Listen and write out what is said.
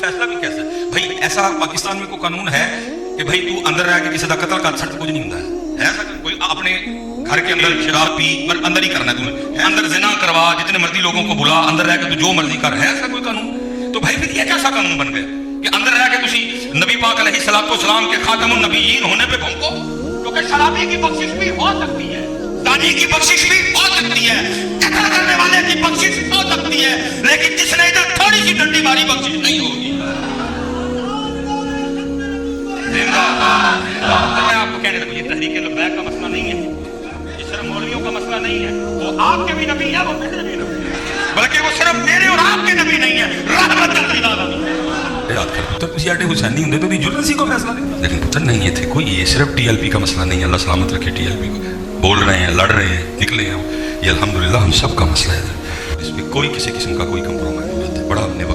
फैसला भी कैसा है भाई? ऐसा पाकिस्तान में कोई कानून है कि भाई तू अंदर रह के किसी का कत्ल कर सकता? कुछ नहीं होता है ऐसा। कोई अपने घर के अंदर शराब पी, पर अंदर ही करना है तुम्हें, अंदर जिना करवा, जितने मर्जी लोगों को बुला, अंदर रह के तू जो मर्जी कर, है ऐसा कोई कानून? तो भाई फिर ये कैसा कानून बन गया कि अंदर रह के तुसी नबी पाक अलैहिस्सलाम के खातमुन नबीयीन होने पे भौंको? क्योंकि शराबी की बख्शिश भी हो सकती है, दानी की बख्शिश भी हो सकती है, कत्ल करने वाले की बख्शिश हो सकती है, लेकिन जिसने इधर थोड़ी सी डंडी मारी बख्शिश नहीं होगी। मैं आपको कहने लगा ये तहरीक लब्बैक का मसला नहीं है, ये सिर्फ मौलवियों का मसला नहीं है, वो आपके भी नबी है, वो मेरे भी नबी है, बल्कि वो सिर्फ मेरे और आपके नबी नहीं है, रहमत लिल आलमीन। याद कर पुत्र किसी आटे हुसैनी होंगे तो भी जुर्म सी को फैसला नहीं, लेकिन पुत्र नहीं ये थे कोई, ये सिर्फ टीएलपी का मसला नहीं है, अल्लाह सलामत रखे टीएलपी को, बोल रहे हैं, लड़ रहे हैं, निकले हैं, ये अल्हम्दुलिल्लाह हम सब का मसला है, इसमें कोई किसी किस्म का कोई कंप्रोमाइज नहीं होता। बड़ा हमने